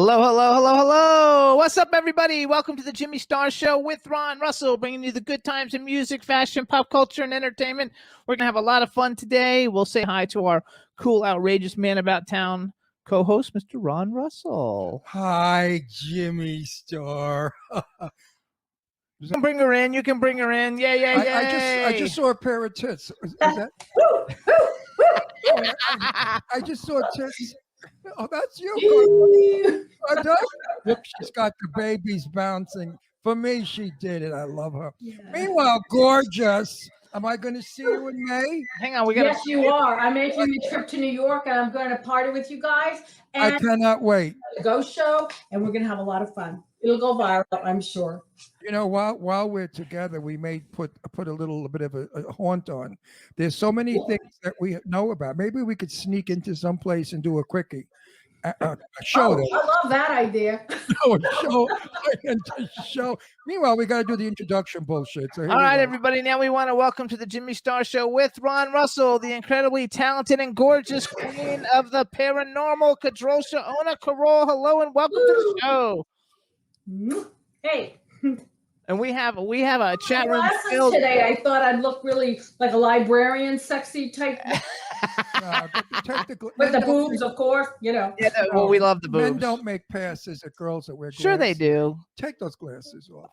Hello, hello, hello, hello. What's up, everybody? Welcome to the Jimmy Star Show with Ron Russell, bringing you the good times in music, fashion, pop culture, and entertainment. We're going to have a lot of fun today. We'll say hi to our cool, outrageous man about town co-host, Mr. Ron Russell. Hi, Jimmy Star. You can bring her in. You can bring her in. Yeah. I just saw a pair of tits. Is that? I just saw tits. Oh, that's you. Look, she's got the babies bouncing. For me, she did it. I love her. Yeah. Meanwhile, gorgeous. Am I going to see you in May? Hang on, Yes, you are. I'm making a trip to New York, and I'm going to party with you guys. And I cannot wait. The Ghost Show, and we're going to have a lot of fun. It'll go viral, I'm sure. You know, while we're together, we may put a little bit of a haunt on. There's so many things that we know about. Maybe we could sneak into some place and do a quickie. A show. I love that idea. Show. Meanwhile, we got to do the introduction bullshit. So all right, everybody. Now we want to welcome to the Jimmy Star Show with Ron Russell, the incredibly talented and gorgeous queen of the paranormal, Kadrolsha Ona Carol. Hello and welcome to the show. Hey. And we have a chat room filled today. I thought I'd look really like a librarian, sexy type. With the boobs, of course, you know. Yeah, well, we love the boobs. Men don't make passes at girls that wear glasses. Sure they do. Take those glasses off.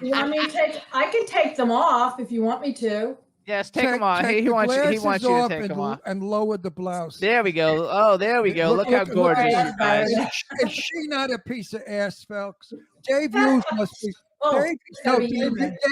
You want me to take? I can take them off if you want me to. Yes, take them off. He wants you to take them off. And lower the blouse. There we go. Oh, there we go. Look how gorgeous she is. Is she not a piece of ass, folks? Dave Hughes must be.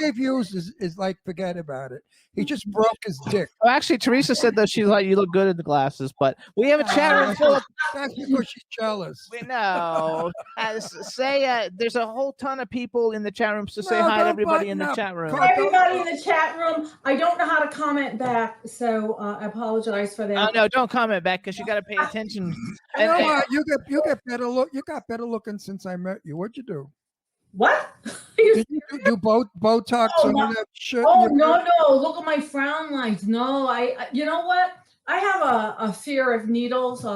Dave Hughes is like, forget about it. He just broke his dick. Oh, actually, Teresa said that she's like, you look good in the glasses, but we have a chat room full of. That's because she's jealous. We know. There's a whole ton of people in the chat room, so say hi to everybody in the chat room. Everybody in the chat room. I don't know how to comment back, so I apologize for that. Oh no, don't comment back because you got to pay attention. You know what? You get better look. You got better looking since I met you. What'd you do? What? Did you do Botox under that shit? Oh, no. Look at my frown lines. No, you know what? I have a fear of needles.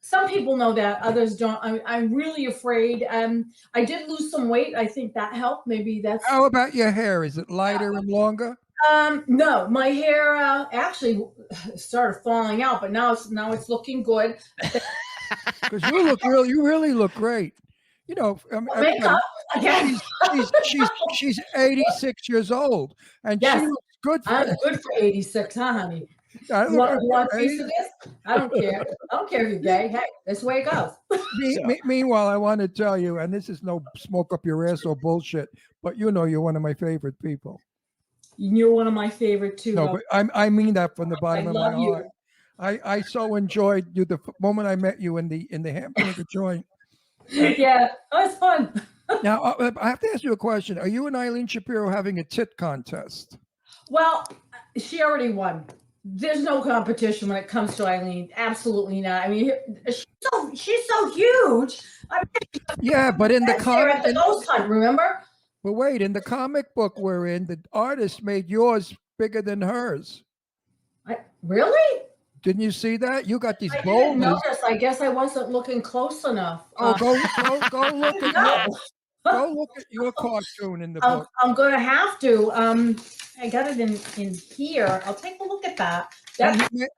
Some people know that, others don't. I'm really afraid. I did lose some weight. I think that helped. Maybe that's. How about your hair? Is it lighter and longer? No, my hair actually started falling out, but now it's looking good. Because you really look great. You know, makeup again. She's 86 years old, and yes. she looks good. I'm good for 86, huh, honey? You want a piece of this? I don't care. I don't care if you're gay. Hey, that's the way it goes. Meanwhile, I want to tell you, and this is no smoke up your ass or bullshit, but you know you're one of my favorite people. You're one of my favorite too. No, but I mean that from the bottom of my heart. I so enjoyed you the moment I met you in the hamburger joint. Yeah, it was fun. Now, I have to ask you a question. Are you and Eileen Shapiro having a tit contest? Well, she already won. There's no competition when it comes to Eileen. Absolutely not. I mean, she's so huge. Yeah, but in the comic, at the ghost hunt, remember? But wait, in the comic book we're in, the artist made yours bigger than hers. Really? Didn't you see that? You got these boulders. I didn't notice. I guess I wasn't looking close enough. Oh, go look at go look at your cartoon in the book. I'm going to have to. I got it in here. I'll take a look at that.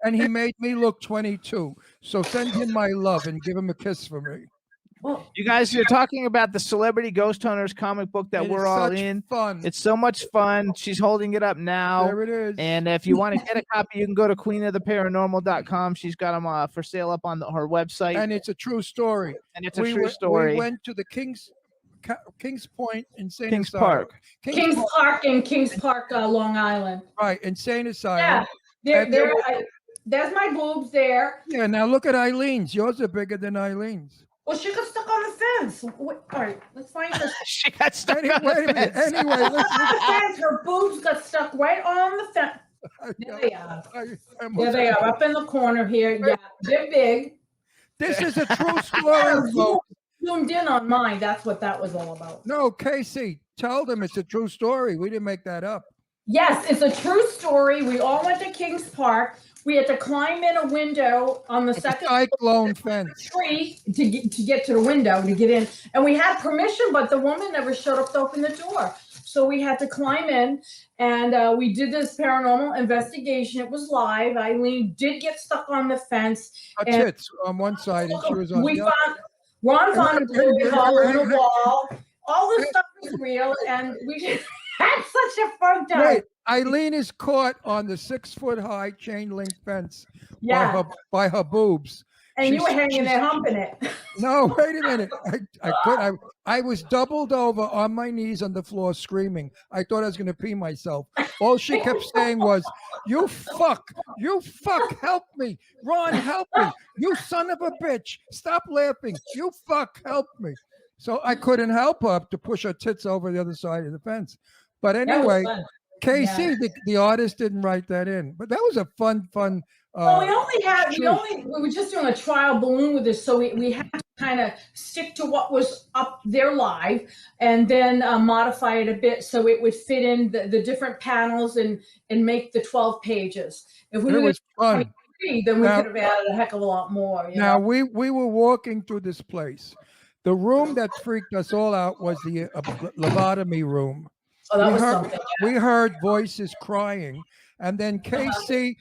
And he made me look 22. So send him my love and give him a kiss for me. You guys, you're talking about the Celebrity Ghost Hunters comic book that we're all in. Fun. It's so much fun. She's holding it up now. There it is. And if you want to get a copy, you can go to queenoftheparanormal.com. She's got them for sale up on her website. And it's a true story. And it's a true story. We went to the Kings Point Insane Kings Asylum. Park. Kings Park in Kings Park, Long Island. Right, Insane Asylum. Yeah, there's my boobs there. Yeah, now look at Eileen's. Yours are bigger than Eileen's. Well, she got stuck on the fence. All right, let's find her. She got stuck on the fence. Anyway, listen. Her boobs got stuck right on the fence. There they are. There they are, up in the corner here. Yeah, they're big. This is a true story, folks. Zoomed in on mine. That's what that was all about. No, Casey, tell them it's a true story. We didn't make that up. Yes, it's a true story. We all went to Kings Park. we had to climb in a window on the Like a second cyclone fence. tree to get to the window to get in. And we had permission, but the woman never showed up to open the door. So we had to climb in, and we did this paranormal investigation. It was live. Eileen did get stuck on the fence. Her And tits on one side and she was on we the other. Ron found a glory hole in a wall. All this stuff is real, and we had such a fun time. Wait, Eileen is caught on the 6-foot-high chain link fence Yeah, by her boobs. and you were she's- hanging there humping it. No, wait a minute. I was doubled over on my knees on the floor screaming. I thought I was going to pee myself. All she kept saying was, you fuck, help me. Ron, help me. You son of a bitch. Stop laughing. You fuck, help me. So I couldn't help her to push her tits over the other side of the fence. But That was anyway, fun. Casey, the artist, didn't write that in. But that was a fun. Well, we were just doing a trial balloon with this, so we had to kind of stick to what was up there live, and then modify it a bit so it would fit in the different panels and make the 12 pages. If we It were was fun. 23, then we Now- could have added a heck of a lot more. You Now know? we were walking through this place. The room that freaked us all out was the lobotomy room. Oh, that we was heard- something. We heard voices crying, and then Casey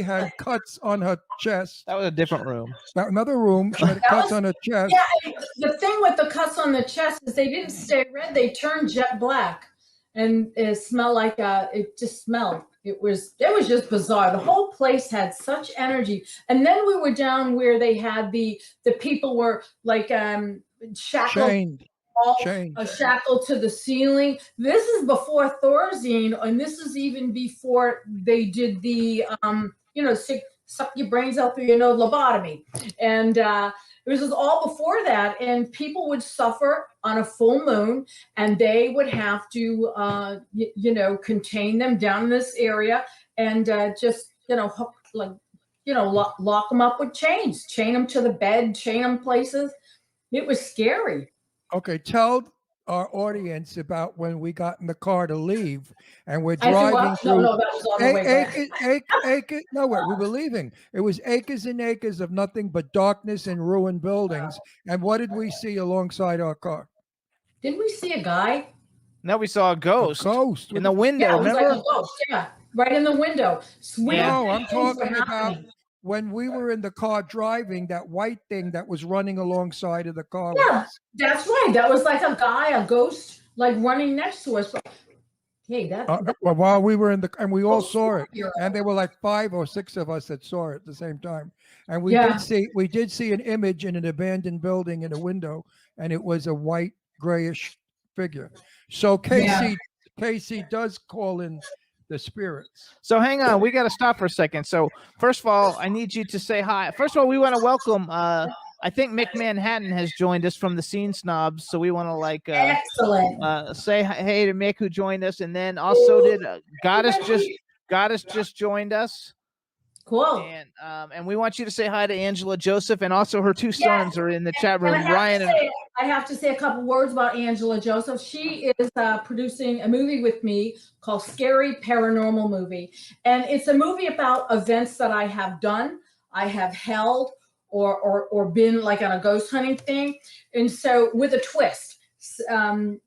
had cuts on her chest. That was a different room. Another room, she had That cuts was- on her chest. Yeah, and the thing with the cuts on the chest is they didn't stay red; they turned jet black, and it smelled like it just smelled. It was just bizarre. The whole place had such energy, and then we were down where they had the people were like shackled, Chained. all Chained. shackled to the ceiling. This is before Thorazine, and this is even before they did the suck your brains out through your nose lobotomy, and this was all before that. And people would suffer on a full moon, and they would have to contain them down in this area, and lock them up with chains, chain them to the bed, chain them places. It was scary. Okay, tell our audience about when we got in the car to leave, and we're I threw driving up. through. No, that was on the way back. No, wait, we were leaving. It was acres and acres of nothing but darkness and ruined buildings. And what did we see alongside our car? Didn't we see a guy? Now we saw a ghost, A ghost. in the window. Yeah, it was Remember? like a ghost. Yeah, right in the window. Yeah. No, I'm Things were talking about happening. when we were in the car driving, that white thing that was running alongside of the car. Yeah, that's right. That was like a guy, a ghost, like running next to us. Hey, Well, while we were in the, and we all Oh, saw it, you're and there were like 5 or 6 of us that saw it at the same time. And we Yeah. did see an image in an abandoned building in a window, and it was a white grayish figure. So Casey does call in the spirits. So hang on, we got to stop for a second. So first of all, I need you to say hi. First of all, we want to welcome. I think Mick Manhattan has joined us from the Scene Snobs, so we want to excellent. say hey to Mick who joined us, and then also did Goddess just joined us, Cool. and we want you to say hi to Angela Joseph, and also her 2 sons are in the chat room, And Ryan and. I have to say a couple words about Angela Joseph. She is producing a movie with me called Scary Paranormal Movie. And it's a movie about events that I have done, I have held, or been like on a ghost hunting thing. And so with a twist. I'm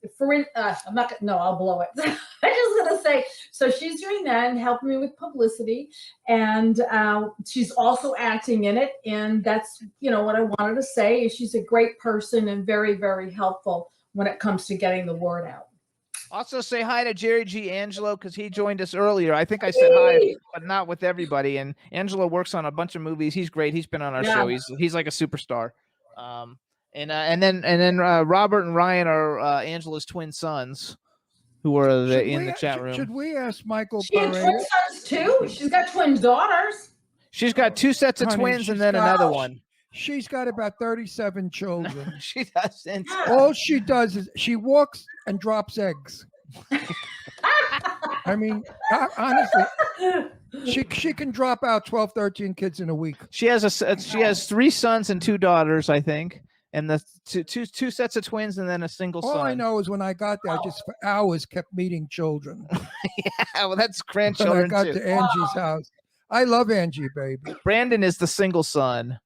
not gonna, no, I'll blow it. I'm just gonna say, so she's doing that and helping me with publicity, and she's also acting in it, and that's what I wanted to say is she's a great person and very, very helpful when it comes to getting the word out. Also say hi to Jerry G. Angelo because he joined us earlier. I think I said hi, but not with everybody. And Angelo works on a bunch of movies. He's great. He's been on our show. He's like a superstar. And then Robert and Ryan are Angela's twin sons, who are in the chat room. Should we ask Michael? She had twin sons too. She's got twin daughters. She's got 2 sets of twins and then another one. She's got about 37 children. She doesn't. All she does is she walks and drops eggs. I mean, honestly, she can drop out 12, 13 kids in a week. She has 3 sons and 2 daughters, I think, and the two sets of twins and then a single son. All I know is when I got there, I just for hours kept meeting children. Yeah, well, that's When I grandchildren got too. to Angie's house, I love Angie, baby. Brandon is the single son.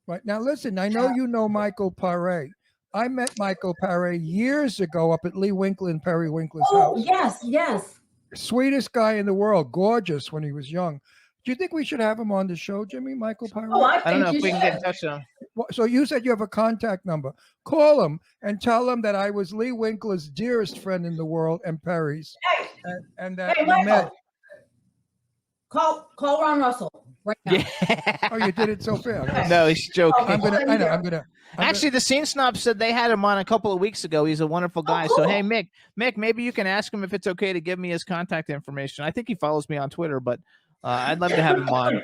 Right now, listen. I know you know Michael Paré. I met Michael Paré years ago up at Lee Winkler and Perry Winkler's Oh, house. yes, yes. Sweetest guy in the world, gorgeous when he was young. Do you think we should have him on the show, Jimmy? Michael Paré? Oh, I don't know think if you we can should. get in touch with him. So you said you have a contact number. Call him and tell him that I was Lee Winkler's dearest friend in the world and Perry's, Hey, and that hey, we met. Michael. Call Ron Russell right now. Yeah. Oh, you did it so fast. No, he's joking. I'm gonna. Actually, the Scene Snob said they had him on a couple of weeks ago. He's a wonderful guy. cool. So, hey, Mick, maybe you can ask him if it's okay to give me his contact information. I think he follows me on Twitter, but I'd love to have him on.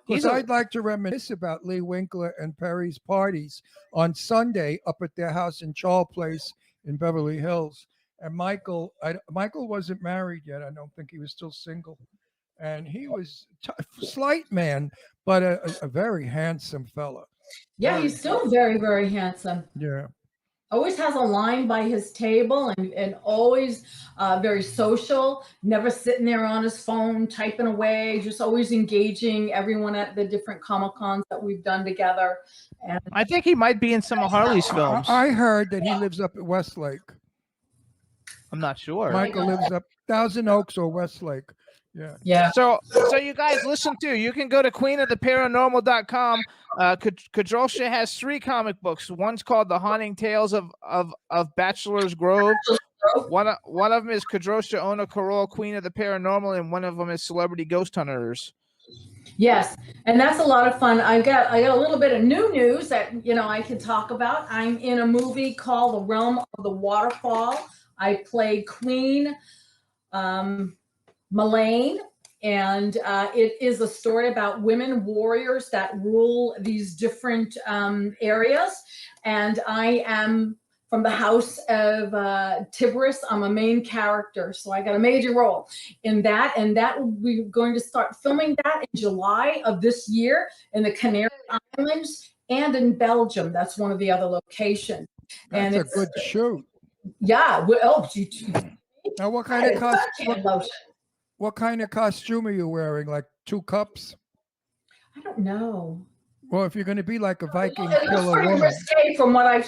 I'd like to reminisce about Lee Winkler and Perry's parties on Sunday up at their house in Charles Place in Beverly Hills. And Michael wasn't married yet. I don't think he was still single. And he was a slight man, but a very handsome fella. Yeah, he's still very, very handsome. Yeah. Always has a line by his table and always very social, never sitting there on his phone typing away, just always engaging everyone at the different Comic-Cons that we've done together. And I think he might be in some of Harley's films. I heard that he lives up at Westlake. I'm not sure. Michael lives up Thousand Oaks or Westlake. Yeah. yeah. So you guys listen too. You can go to queenoftheparanormal.com. Kadrolsha has 3 comic books. One's called The Haunting Tales of Bachelor's Grove. One of them is Kadrolsha Ona Carol, Queen of the Paranormal, and one of them is Celebrity Ghost Hunters. Yes, and that's a lot of fun. I got a little bit of new news that I can talk about. I'm in a movie called The Realm of the Waterfall. I play Queen Melaine, and it is a story about women warriors that rule these different areas. And I am from the house of Tiberius. I'm a main character, so I got a major role in that. And we're going to start filming that in July of this year in the Canary Islands and in Belgium. That's one of the other locations. That's a good shoot. Yeah. Now, what kind of costume are you wearing? Like 2 cups? I don't know. Well, if you're going to be like a Viking It looks killer pretty woman, risque from what I've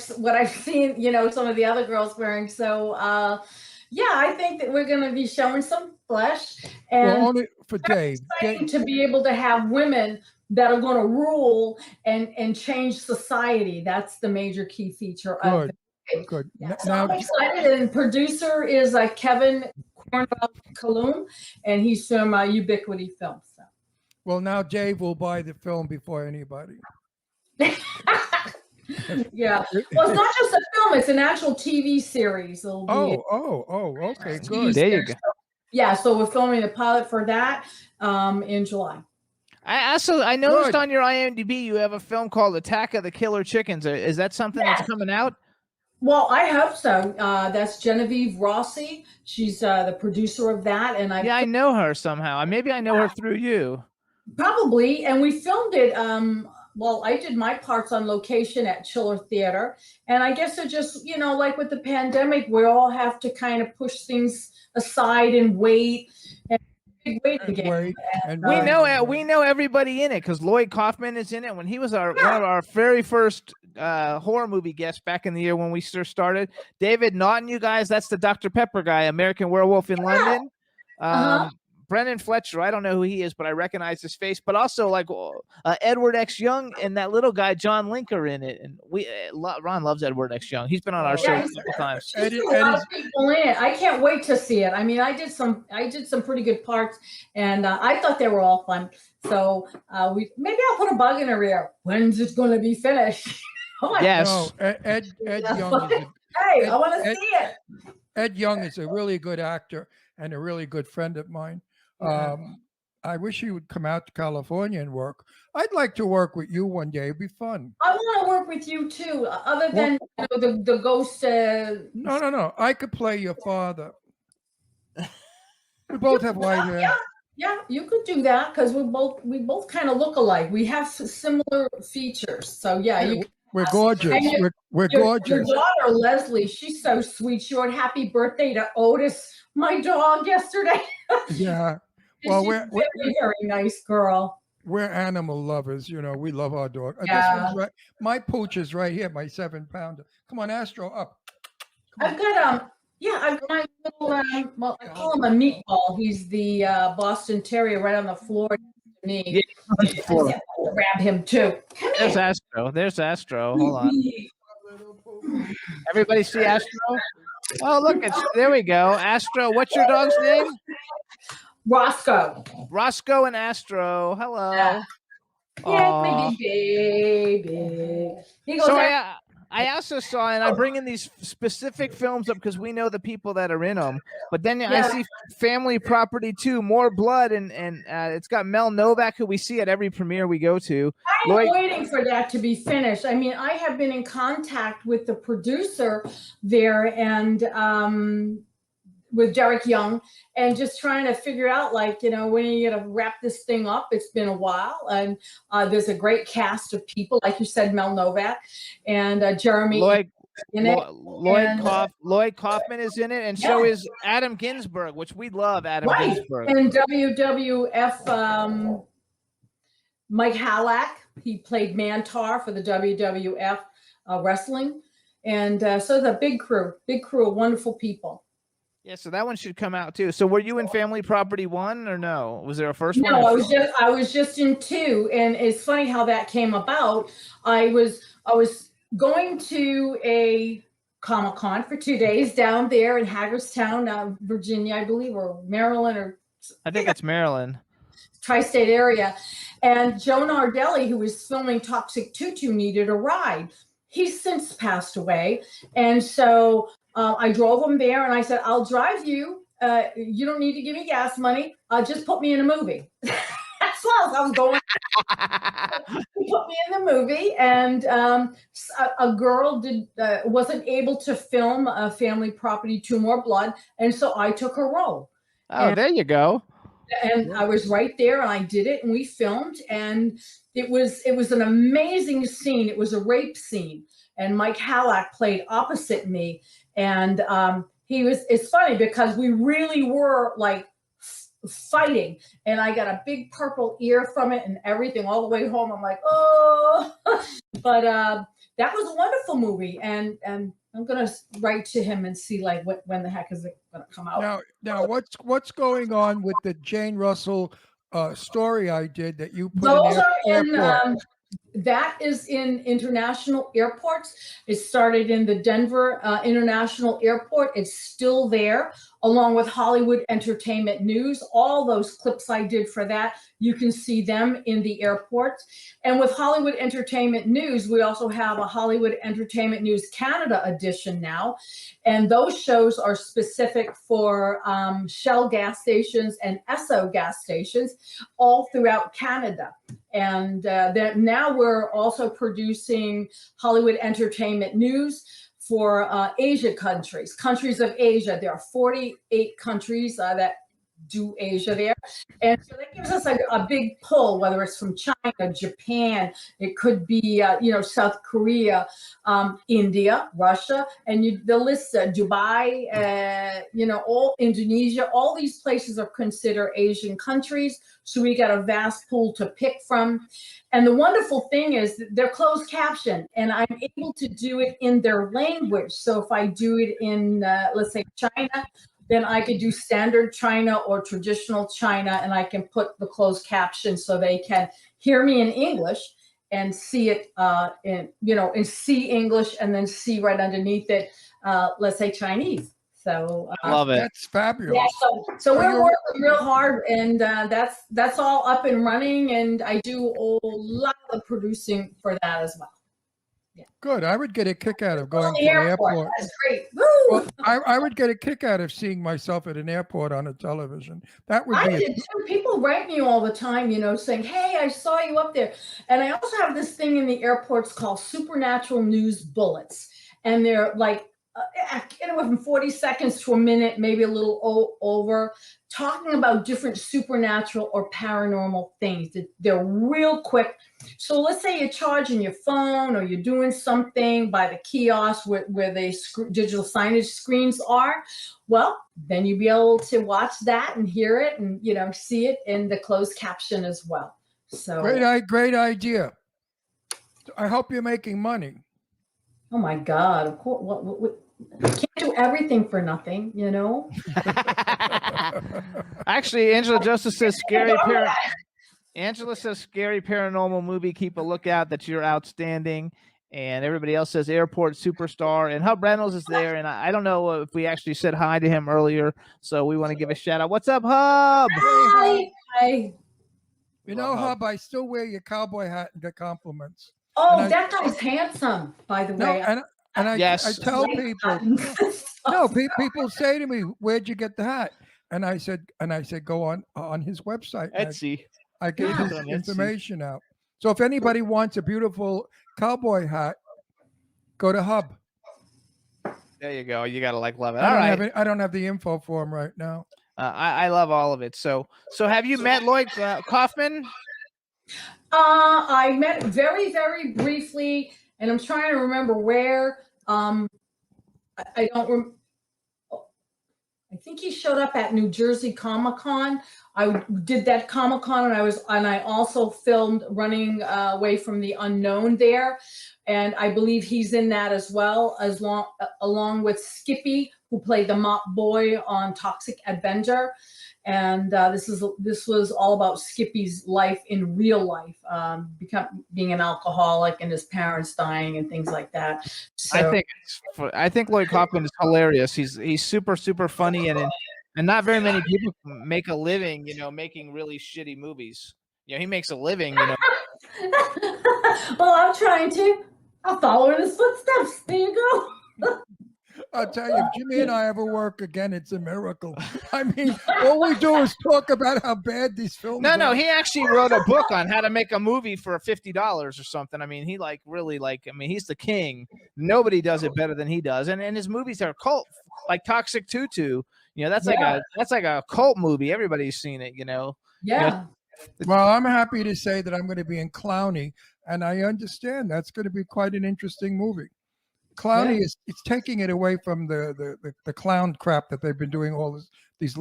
seen, some of the other girls wearing. So, yeah, I think that we're going to be showing some flesh, and only for Dave. to be able to have women that are going to rule and change society. That's the major key feature of it. Good. Yeah, so I'm excited, and producer is Kevin Cornwell-Kalum, and he's from Ubiquity Films. So. Well, now Dave will buy the film before anybody. Yeah. Well, it's not just a film; it's an actual TV series. Okay, good. There you go. Yeah, so we're filming the pilot for that in July. I noticed on your IMDb you have a film called Attack of the Killer Chickens. Is that something that's coming out? Well, I hope so. That's Genevieve Rossi. She's the producer of that, and I know her somehow. Maybe I know her through you. Probably, and we filmed it. Well, I did my parts on location at Chiller Theater, and I guess it just, like with the pandemic, we all have to kind of push things aside and wait. We know everybody in it because Lloyd Kaufman is in it. When he was one of our very first horror movie guests back in the year when we started. David Naughton, you guys, that's the Dr. Pepper guy, American Werewolf in London. Brennan Fletcher, I don't know who he is, but I recognize his face. But also like Edward X. Young and that little guy John Link are in it. And Ron loves Edward X. Young. He's been on our show a couple times. There's a lot of people in it. I can't wait to see it. I mean, I did some pretty good parts, and I thought they were all fun. So maybe I'll put a bug in her ear. When's it going to be finished? Yes. No, Ed Young. I want to see it. Ed Young is a really good actor and a really good friend of mine. I wish he would come out to California and work. I'd like to work with you one day. It'd be fun. I want to work with you too. Other than the ghost. No. I could play your father. We both have white hair. Yeah, you could do that because we both kind of look alike. We have similar features. So yeah, we're gorgeous. We're gorgeous. Your daughter Leslie, she's so sweet. She wrote "Happy Birthday" to Otis, my dog, yesterday. Yeah. Well, She's a very, very nice girl. we're animal lovers. You know, we love our dog. This Yeah. one's right. My pooch is right here, my 7-pounder. Come on, Astro, up. I've got I've got my little well, I call him a meatball. He's the Boston Terrier right on the floor next to me. Yeah, on the floor. I'll grab him too. Come There's here. Astro. There's Astro. Hold on. Everybody see Astro? Oh, look, there we go. Astro. What's your dog's name? Roscoe. Roscoe and Astro. Hello. Yeah. Yeah, my big baby. He goes, So I also saw, and I bring in these specific films up because we know the people that are in them. But then I see Family Property 2, More Blood, and it's got Mel Novak, who we see at every premiere we go to. I'm waiting for that to be finished. I mean, I have been in contact with the producer there and with Derek Young, and just trying to figure out, like, you know, when are you going to wrap this thing up? It's been a while, and there's a great cast of people, like you said, Mel Novak and Jeremy Lloyd Lloyd Kaufman is in it, and so is Adam Ginsberg, which we love. Adam Ginsberg and WWF Mike Halak. He played Mantar for the WWF wrestling, and so it's a big crew of wonderful people. Yeah, so that one should come out too. So were you in Family Property 1 or no? Was there a first one? No, I was just in 2, and it's funny how that came about. I was going to a Comic-Con for 2 days down there in Hagerstown, Virginia, I believe, or Maryland, or I think it's Maryland. Tri-state area. And Joe Nardelli, who was filming Toxic Tutu, needed a ride. He's since passed away, and so I drove him there, and I said, "I'll drive you. You don't need to give me gas money. Just put me in a movie." That's what I was going. He put me in the movie, and a girl wasn't able to film Family Property 2, More Blood, and so I took her role. Oh, there you go. And I was right there, and I did it, and we filmed, and it was an amazing scene. It was a rape scene, and Mike Halak played opposite me, and it's funny because we really were like fighting, and I got a big purple ear from it and everything all the way home. I'm like, oh, but that was a wonderful movie, and I'm gonna write to him and see, like, when the heck is it gonna come out. Now, what's going on with the Jane Russell story I did that you put Those in the airport? That is in international airports. It started in the Denver International Airport. It's still there, along with Hollywood Entertainment News. All those clips I did for that, you can see them in the airports. And with Hollywood Entertainment News, we also have a Hollywood Entertainment News Canada edition now. And those shows are specific for Shell gas stations and Esso gas stations all throughout Canada. And now we're also producing Hollywood Entertainment News for Asia countries of Asia. There are 48 countries that do Asia there. And so that gives us a big pull, whether it's from China, Japan, it could be, South Korea, India, Russia, and the list, Dubai, all Indonesia, all these places are considered Asian countries. So we got a vast pool to pick from. And the wonderful thing is they're closed caption, and I'm able to do it in their language. So if I do it in, let's say, China, then I could do standard China or traditional China, and I can put the closed caption so they can hear me in English and see it and see English, and then see right underneath it, let's say, Chinese. So love it. That's fabulous. Yeah, so we're working real hard, and that's all up and running, and I do a lot of producing for that as well. Yeah. Good. I would get a kick out of going to the airport. That's great. Well, I would get a kick out of seeing myself at an airport on a television. That would be. I did too. People write me all the time, saying, "Hey, I saw you up there." And I also have this thing in the airports called Supernatural News Bullets, and they're like anywhere from 40 seconds to a minute, maybe a little over, talking about different supernatural or paranormal things. They're real quick. So let's say you're charging your phone or you're doing something by the kiosk where the digital signage screens are. Well, then you'll be able to watch that and hear it and, see it in the closed caption as well. So Great idea. I hope you're making money. Oh my God! Of course, what can't do everything for nothing, Actually, Angela Joseph says Angela says scary paranormal movie. Keep a lookout. That you're outstanding. And everybody else says airport superstar. And Hub Reynolds is there. And I don't know if we actually said hi to him earlier, so we want to give a shout out. What's up, Hub? Hi. Hub, I still wear your cowboy hat and get compliments. Oh, that guy's handsome, by the way. I tell people, people say to me, "Where'd you get the hat?" And I said, go on his website. Etsy. I get his information out. So if anybody wants a beautiful cowboy hat, go to Hub. There you go. You gotta love it. I don't have the info for him right now. I love all of it. So have you met Lloyd Kaufman? I met very, very briefly, and I'm trying to remember where. I don't. I think he showed up at New Jersey Comic-Con. I did that Comic-Con, and I also filmed Running Away from the Unknown there, and I believe he's in that as well, along with Skippy, who played the mop boy on Toxic Avenger. And this was all about Skippy's life in real life, being an alcoholic and his parents dying and things like that. So, I think Lloyd Kaufman is hilarious. He's super, super funny, and not very many people make a living, making really shitty movies. He makes a living, Well, I'm trying to. I'll follow in his footsteps. There you go. I'll tell you, if Jimmy and I ever work again, it's a miracle. I mean, all we do is talk about how bad these films are. No, he actually wrote a book on how to make a movie for $50 or something. I mean, he he's the king. Nobody does it better than he does. And his movies are cult, like Toxic Tutu. That's like a cult movie. Everybody's seen it, Yeah. Well, I'm happy to say that I'm going to be in Clowney, and I understand that's going to be quite an interesting movie. Clowney it's taking it away from the clown crap that they've been doing all these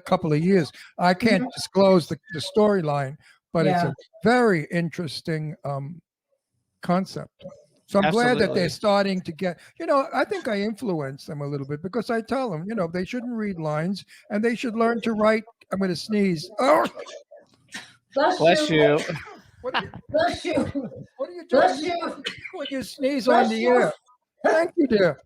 couple of years. I can't disclose the storyline, but it's a very interesting concept. So I'm glad that they're starting to get, I think I influence them a little bit because I tell them, they shouldn't read lines and they should learn to write. I'm going to sneeze. Oh, Bless you. Bless you. What are you doing? Bless you. When you sneeze on the air. Thank you, dear.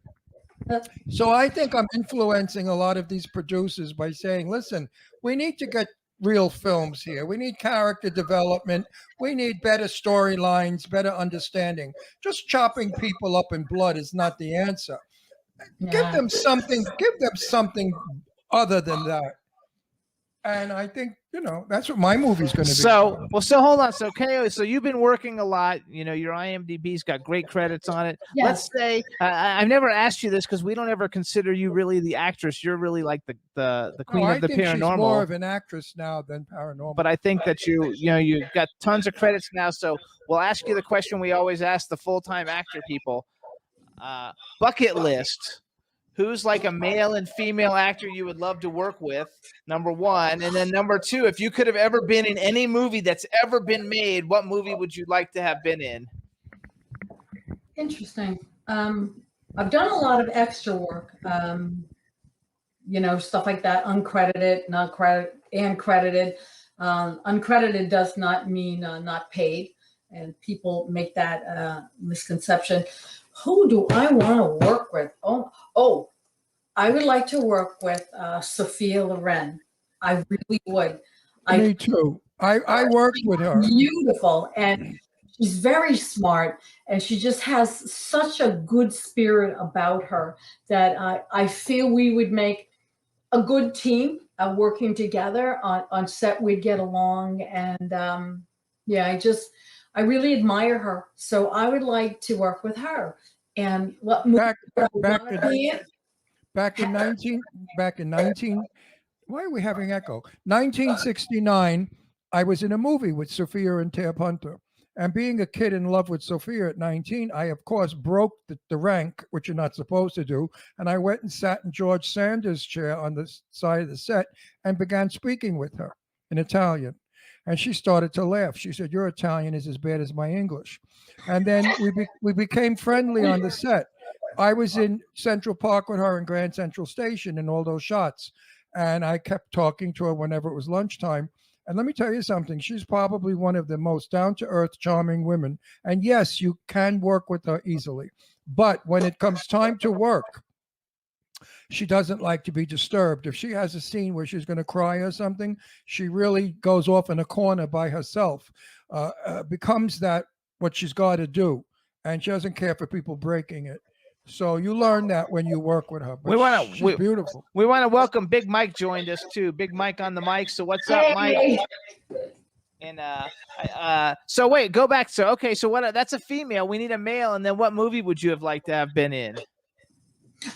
So I think I'm influencing a lot of these producers by saying, listen, we need to get real films here. We need character development. We need better storylines, better understanding. Just chopping people up in blood is not the answer. Yeah. Give them something other than that. And I think, that's what my movie's going to be. So hold on. So KO, so you've been working a lot. Your IMDb's got great credits on it. Yes. Let's say I've never asked you this because we don't ever consider you really the actress. You're really like the queen of the paranormal. She's more of an actress now than paranormal. But I think that you've got tons of credits now. So we'll ask you the question we always ask the full-time actor people. Bucket list. Who's like a male and female actor you would love to work with, number one. And then number two, if you could have ever been in any movie that's ever been made, what movie would you like to have been in? Interesting. I've done a lot of extra work, stuff like that, uncredited, not credited, and credited. Uncredited does not mean not paid. And people make that misconception. Who do I want to work with? Oh, I would like to work with Sophia Loren. I really would. Me too. I worked with her. Beautiful. And she's very smart. And she just has such a good spirit about her that I feel we would make a good team working together on set. We'd get along. And I really admire her. So I would like to work with her. And what movie Back would I back wanna be in? back in 19 why are we having echo? 1969, I was in a movie with Sophia and Tab Hunter. And being a kid in love with Sophia at 19, I, of course, broke the rank, which you're not supposed to do. And I went and sat in George Sanders' chair on the side of the set and began speaking with her in Italian. And she started to laugh. She said, "Your Italian is as bad as my English." And then we became friendly on the set. I was in Central Park with her in Grand Central Station in all those shots. And I kept talking to her whenever it was lunchtime. And let me tell you something, she's probably one of the most down to earth, charming women. And yes, you can work with her easily. But when it comes time to work, she doesn't like to be disturbed. If she has a scene where she's going to cry or something, she really goes off in a corner by herself, becomes that what she's got to do. And she doesn't care for people breaking it. So you learn that when you work with her. But she's beautiful. We want to welcome Big Mike joined us too. Big Mike on the mic. So what's up, Mike? Hey. And so wait, go back. So okay, so what? That's a female. We need a male. And then what movie would you have liked to have been in?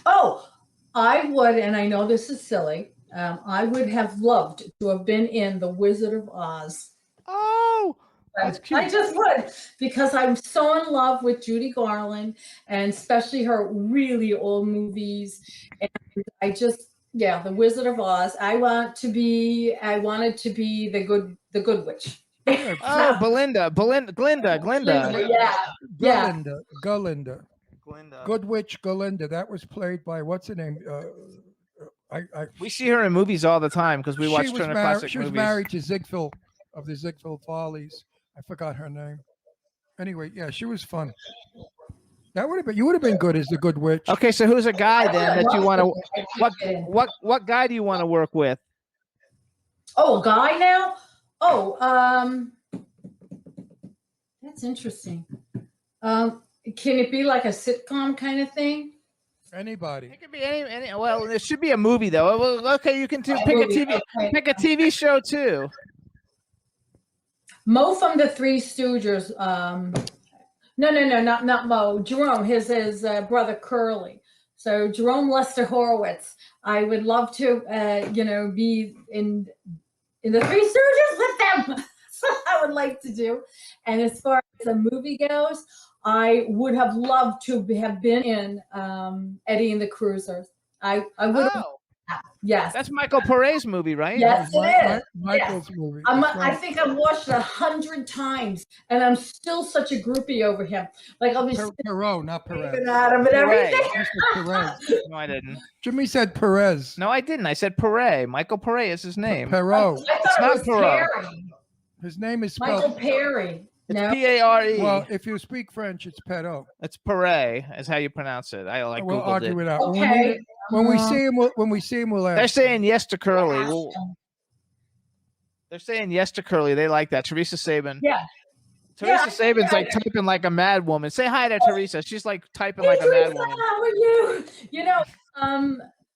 Oh, I would, and I know this is silly. I would have loved to have been in The Wizard of Oz. Oh, that's cute. I just would, because I'm so in love with Judy Garland, and especially her really old movies. And I just, yeah, The Wizard of Oz. I wanted to be the good witch. Oh, Glinda. Yeah. Galinda. Good Witch Galinda. That was played by what's her name? We see her in movies all the time because we watch Turner Classic She was movies. married to Ziegfeld of the Ziegfeld Follies. I forgot her name. Anyway, yeah, she was fun. That would have been. You would have been good as the Good Witch. Okay, so who's a guy then that you want to? What guy do you want to work with? Oh, a guy now? Oh, that's interesting. Can it be like a sitcom kind of thing? Anybody. It could be any. Well, there should be a movie though. Well, okay, you can pick a TV. Pick a TV show too. Mo from the Three Stooges. No, not Mo. Jerome, his brother Curly. So Jerome Lester Horowitz. I would love to, be in the Three Stooges with them. That's what I would like to do. And as far as a movie goes, I would have loved to have been in Eddie and the Cruisers. I would. Oh. Yes. That's Michael Pere's movie, right? Yes, it is. Michael's movie. I think I've watched it 100 times, and I'm still such a groupie over him. Like I'll be Perot, not Perez. at him and everything. Perez. No, I didn't. Jimmy said Perez. No, I didn't. I said Pere. Michael Pere is his name. Perot. I thought it was Perot. Perry. His name is spelled. Michael Perry. It's No. P-A-R-E. Well, if you speak French, it's Perot. It's Pere is how you pronounce it. I like We'll Googled argue it. it out. Okay. When we see him, we'll ask. They're saying yes to Curly. Ask Well, him. they're saying yes to Curly. They like that. Teresa Sabin. Yeah. Teresa Yeah, Sabin's yeah. like typing like a mad woman. Say hi to Teresa. She's like typing like a mad Teresa, woman. how are you?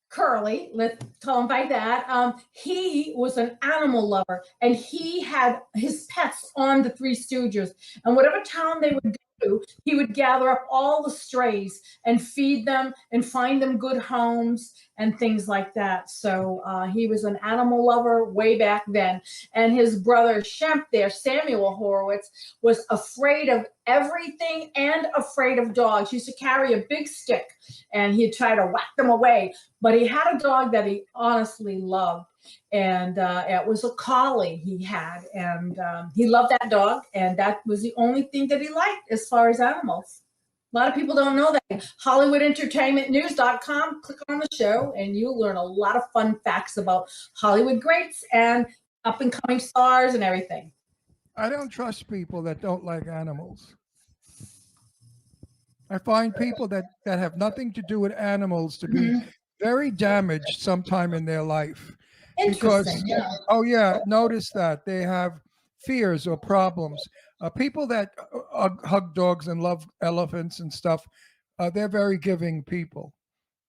Curly, let's call him by that. He was an animal lover, and he had his pets on the Three Stooges. And whatever town they would go to, he would gather up all the strays and feed them and find them good homes and things like that. So he was an animal lover way back then. And his brother Shemp there, Samuel Horowitz, was afraid of everything and afraid of dogs. He used to carry a big stick and he'd try to whack them away. But he had a dog that he honestly loved. And it was a collie he had. And he loved that dog. And that was the only thing that he liked as far as animals. A lot of people don't know that. HollywoodEntertainmentNews.com. Click on the show and you'll learn a lot of fun facts about Hollywood greats and up and coming stars and everything. I don't trust people that don't like animals. I find people that have nothing to do with animals to be very damaged sometime in their life. Interesting. Because, notice that they have fears or problems. People that hug dogs and love elephants and stuff, they're very giving people.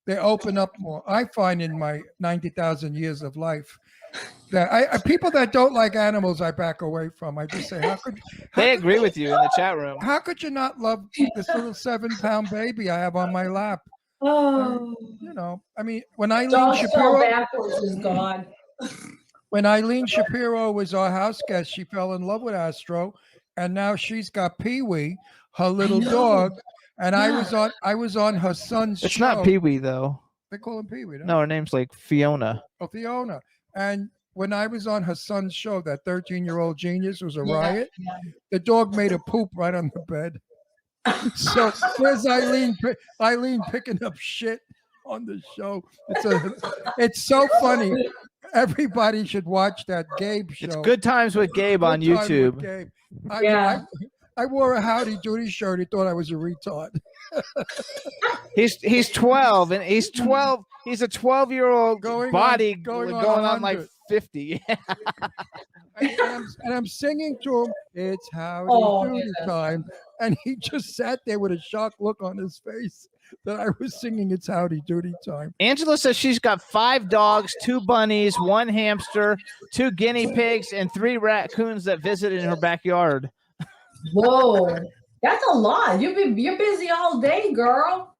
they open up more. I find in my 90,000 years of life that people that don't like animals, I back away from. I just say, They agree with you in the chat room. how could you not love this little 7-pound baby I have on my lap? Oh, I mean, when Eileen dog fell Shapiro, backwards is God. when Eileen Shapiro was our house guest, she fell in love with Astro, and now she's got Pee-wee, her little dog, and I was on her son's It's show. not Pee Wee though. They call him Pee-wee. No, her name's like Fiona. Oh, Fiona. And when I was on her son's show, that 13-year-old genius was a riot. The dog made a poop right on the bed. So there's Eileen picking up shit on the show. It's so funny. Everybody should watch that Gabe show. It's Good Times with Gabe on YouTube. Gabe. I wore a Howdy Doody shirt. He thought I was a retard. He's 12, and he's 12. He's a 12-year-old going on like 50. and I'm singing to him. It's Howdy Doody time, and he just sat there with a shocked look on his face that I was singing It's Howdy Doody time. Angela says she's got 5 dogs, 2 bunnies, 1 hamster, 2 guinea pigs, and 3 raccoons that visit in her backyard. Whoa, that's a lot. You're busy all day, girl.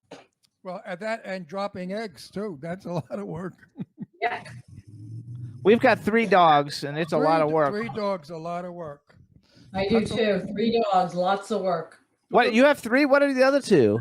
Well, at that and dropping eggs too. That's a lot of work. Yeah. We've got 3 dogs, and it's a lot of work. 3 dogs, a lot of work. I do too. 3 dogs, lots of work. What, you have 3? What are the other 2?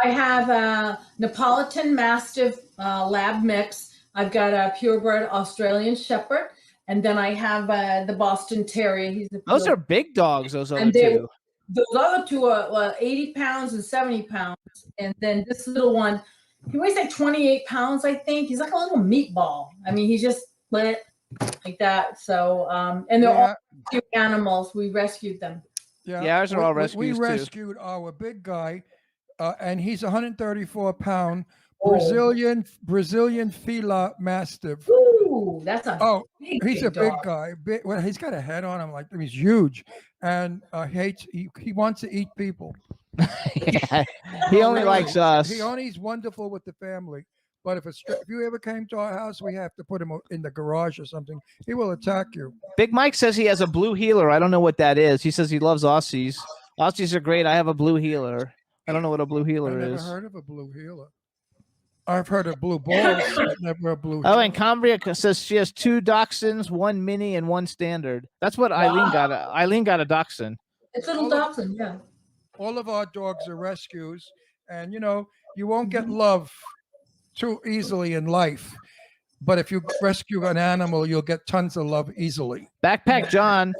I have a Neapolitan Mastiff Lab mix. I've got a purebred Australian Shepherd, and then I have the Boston Terrier. Those are big dogs. Those other 2. Those other 2 are 80 pounds and 70 pounds, and then this little one, he weighs like 28 pounds, I think. He's like a little meatball. I mean, he's just like that. So, and they're all cute animals. We rescued them. Yeah, ours are all rescues We rescued our big guy, and he's 134-pound Brazilian Fila Mastiff. Ooh, that's a he's a big guy. Well, he's got a head on him like he's huge, and he wants to eat people. Yeah, he only likes us. He's wonderful with the family. But if you ever came to our house, we have to put him in the garage or something. He will attack you. Big Mike says he has a blue heeler. I don't know what that is. He says he loves Aussies. Aussies are great. I have a blue heeler. I don't know what a blue heeler is. I've never heard of a blue heeler. I've heard of blue balls, but never a blue heeler. Oh, and Cambria says she has 2 dachshunds, 1 mini, and 1 standard. That's what Eileen got. Eileen got a dachshund. It's little dachshund, yeah. All of our dogs are rescues, and you won't get love too easily in life, but if you rescue an animal, you'll get tons of love easily. Backpack John,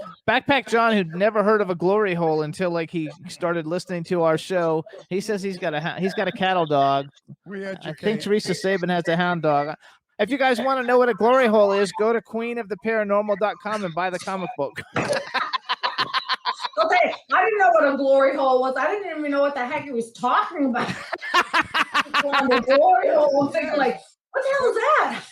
who'd never heard of a glory hole until he started listening to our show. He says he's got a cattle dog. I think Teresa Sabin has a hound dog. If you guys want to know what a glory hole is, go to queenoftheparanormal.com and buy the comic book. Okay, I didn't know what a glory hole was. I didn't even know what the heck he was talking about. On the glory hole, I'm thinking what the hell is that?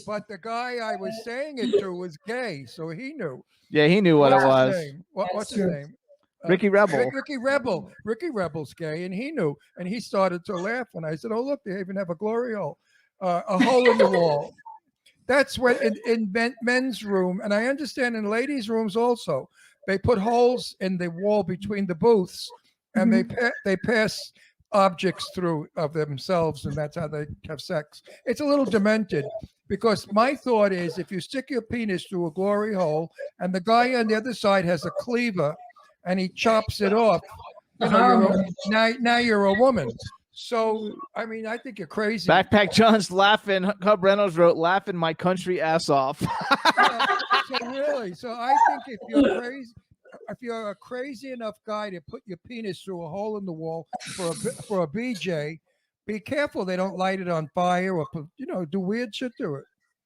But the guy I was saying it to was gay, so he knew. Yeah, he knew what it was. What's his name? Ricky Rebel. Ricky Rebel's gay, and he knew, and he started to laugh when I said, "Oh, look, they even have a glory hole, a hole in the wall." That's when in men's room, and I understand in ladies' rooms also, they put holes in the wall between the booths, and they pass objects through of themselves, and that's how they have sex. It's a little demented, because my thought is if you stick your penis through a glory hole and the guy on the other side has a cleaver and he chops it off, now you're a woman. So I mean, I think you're crazy. Backpack John's laughing. Cub Reynolds wrote, "Laughing my country ass off." So I think if you're a crazy enough guy to put your penis through a hole in the wall for a BJ, be careful they don't light it on fire or do weird shit to it.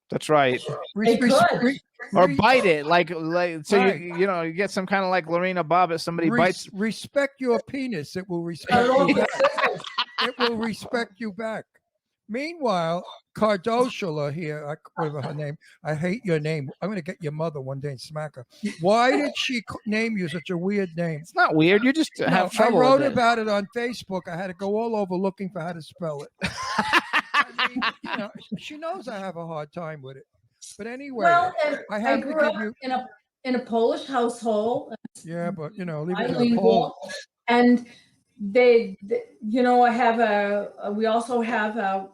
That's right. Or bite it you get some kind of Lorena Bobbitt. Somebody bites. Respect your penis. It will respect you back. It will respect you back. Meanwhile, Kadrolsha here, whatever her name, I hate your name. I'm going to get your mother one day and smack her. Why did she name you such a weird name? It's not weird. You just have trouble. I wrote about it on Facebook. I had to go all over looking for how to spell it. You know, she knows I have a hard time with it. But anyway, Well, and I I have to grew give up you. in a Polish household, Yeah, but you know, leave it to the bilingual, Poles. and I have we also have a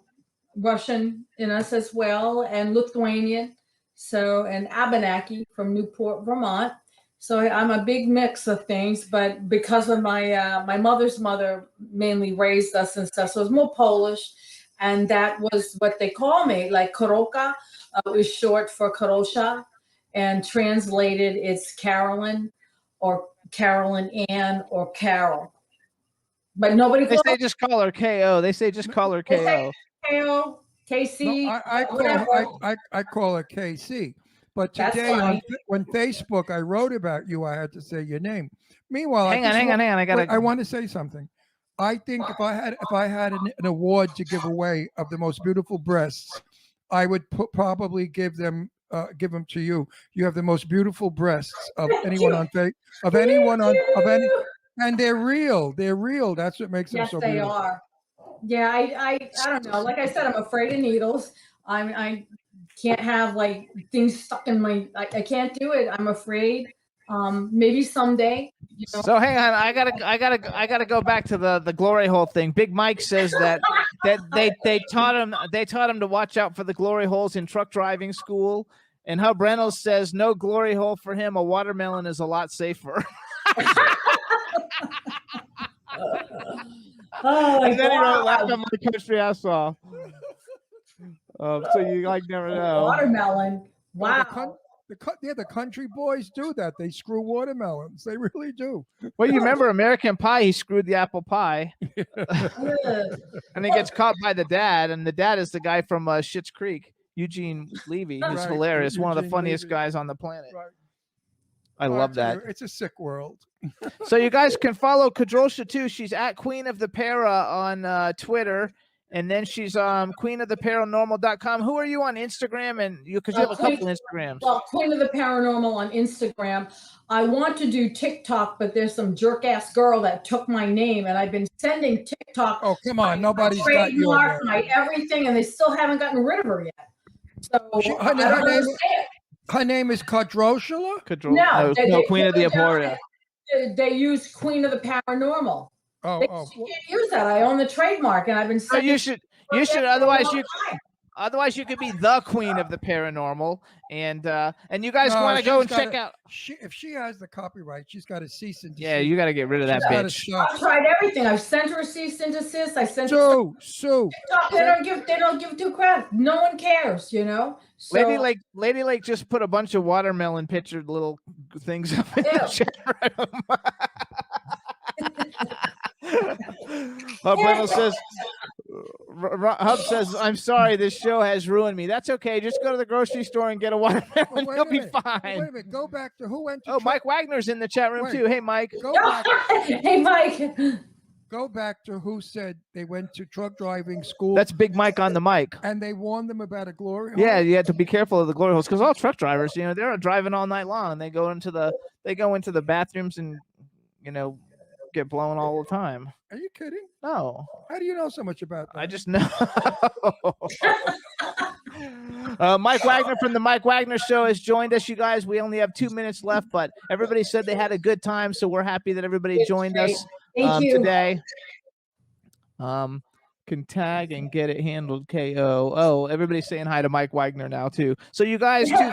Russian in us as well, and Lithuanian, so and Abenaki from Newport, Vermont. So I'm a big mix of things, but because of my mother's mother mainly raised us and stuff, so it's more Polish, and that was what they call me, like Koroka is short for Kadrolsha, and translated it's Carolyn or Carolyn Ann or Carol. But nobody They calls say just call her KO. They say just call her They say KO. KO, No, KC, I call whatever. I call her KC. But That's today fine. when Facebook I wrote about you, I had to say your name. Meanwhile, Hang on. I want to say something. I think if I had an award to give away of the most beautiful breasts, I would probably give them to you. You have the most beautiful breasts of Thank anyone you. on and they're real. They're real. That's what makes them Yes, so they beautiful. are. Yeah, I don't know. Like I said, I'm afraid of needles. I can't have like things stuck in my. I can't do it. I'm afraid. Maybe someday. So hang on, I gotta go back to the glory hole thing. Big Mike says that they taught him to watch out for the glory holes in truck driving school. And Hub Reynolds says no glory hole for him. A watermelon is a lot safer. Oh, And then he wrote, "Laugh at my country I saw." So you like never know. Watermelon. Well, Wow. the country boys do that. They screw watermelons. They really do. Well, you remember American Pie? He screwed the apple pie, Ugh. and he gets caught by the dad. And the dad is the guy from Schitt's Creek, Eugene Levy, who's Right, hilarious, one of the Eugene funniest Levy. guys on the planet. Right. I love tell that. you, it's a sick world. So you guys can follow Kadrolsha too. She's at Queen of the Para on Twitter, and then she's queenoftheparanormal.com. Who are you on Instagram? And because you have a couple Instagrams. Well, Queen of the Paranormal on Instagram. I want to do TikTok, but there's some jerk ass girl that took my name, and I've been sending TikTok. Oh, come on. my Nobody's got your trademark, name. my everything, and they still haven't gotten rid of her yet. So I don't understand. Her name is Kadrolsha? No, Queen of the Aporia. They use Queen of the Paranormal. Oh, You can't use that. I own the trademark, and I've been So saying. you should. Otherwise, you could be the Queen of the Paranormal, and you guys want to go and check out. If she has the copyright, she's got to cease and desist. Yeah, you got to get rid of that bitch. I've tried everything. I've sent her a cease and desist. I sent Sue. They don't give two crap. No one cares, you know. So, Lady Lake just put a bunch of watermelon pictured little things up in the chat room. Hub says, "I'm sorry, this show has ruined me." That's okay. Just go to the grocery store and get a watermelon. You'll be fine. Wait a minute. Go back to who went to. Oh, Mike Wagner's in the chat room too. Hey, Mike. Hey, Mike. Go back to who said they went to truck driving school. That's Big Mike on the mic. And they warned them about a glory hole. Yeah, you have to be careful of the glory holes because all truck drivers, they're driving all night long and they go into the bathrooms and get blown all the time. Are you kidding? No. How do you know so much about that? I just know. Mike Wagner from the Mike Wagner Show has joined us, you guys. We only have 2 minutes left, but everybody said they had a good time, so we're happy that everybody joined us today. Can tag and get it handled. KO. Oh, everybody's saying hi to Mike Wagner now too. So you guys too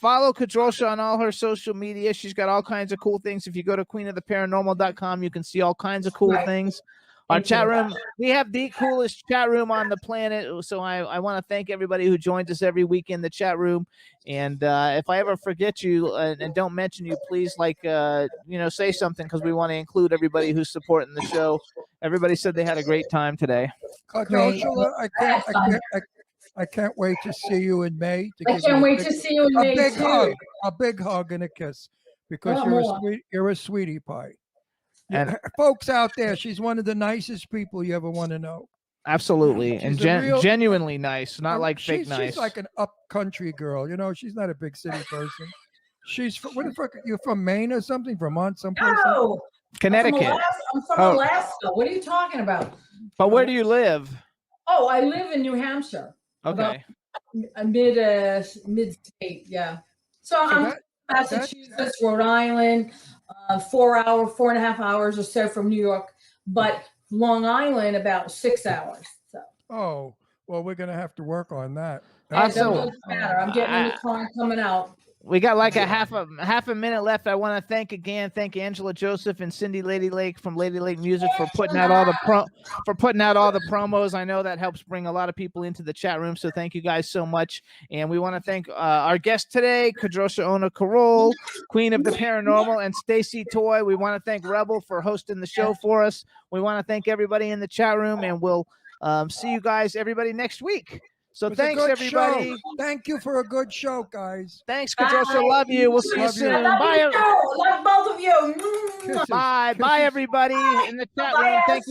follow Kadrolsha on all her social media. She's got all kinds of cool things. If you go to queenoftheparanormal.com, you can see all kinds of cool things. Our chat room, we have the coolest chat room on the planet. So I want to thank everybody who joins us every week in the chat room. And if I ever forget you and don't mention you, please say something because we want to include everybody who's supporting the show. Everybody said they had a great time today. Kadrolsha, I can't wait to see you in May. I can't wait to see you in May too. A big hug and a kiss because you're a sweetie pie. And folks out there, she's one of the nicest people you ever want to know. Absolutely, and genuinely nice, not like fake nice. She's like an up country girl, she's not a big city person. She's from, where the fuck? You're from Maine or something? Vermont, someplace? No, Connecticut. I'm from Alaska. What are you talking about? But where do you live? Oh, I live in New Hampshire. Okay. Mid state, yeah. So I'm that- Massachusetts, Rhode Island, 4.5 hours or so from New York, but Long Island about 6 hours. So Oh, well, we're gonna have to work on that. it So, doesn't matter. I'm getting in the car and coming out. we got like a half a minute left. I want to thank Angela Joseph and Cindy Lady Lake from Lady Lake Music for putting out all the promos. I know that helps bring a lot of people into the chat room. So thank you guys so much. And we want to thank our guest today, Kadrolsha Ona Karol, Queen of the Paranormal, and Stacy Toy. We want to thank Rebel for hosting the show for us. We want to thank everybody in the chat room, and we'll see you guys, everybody, next week. So It was a thanks, good everybody. show. Thank you for a good show, guys. Thanks, Kadrolsha. Love you. We'll see you Love you. soon. Love Bye. you too. Love both of you. Kisses. Bye. Bye, Kisses. everybody in the chat Bye, room. Thank guys. you.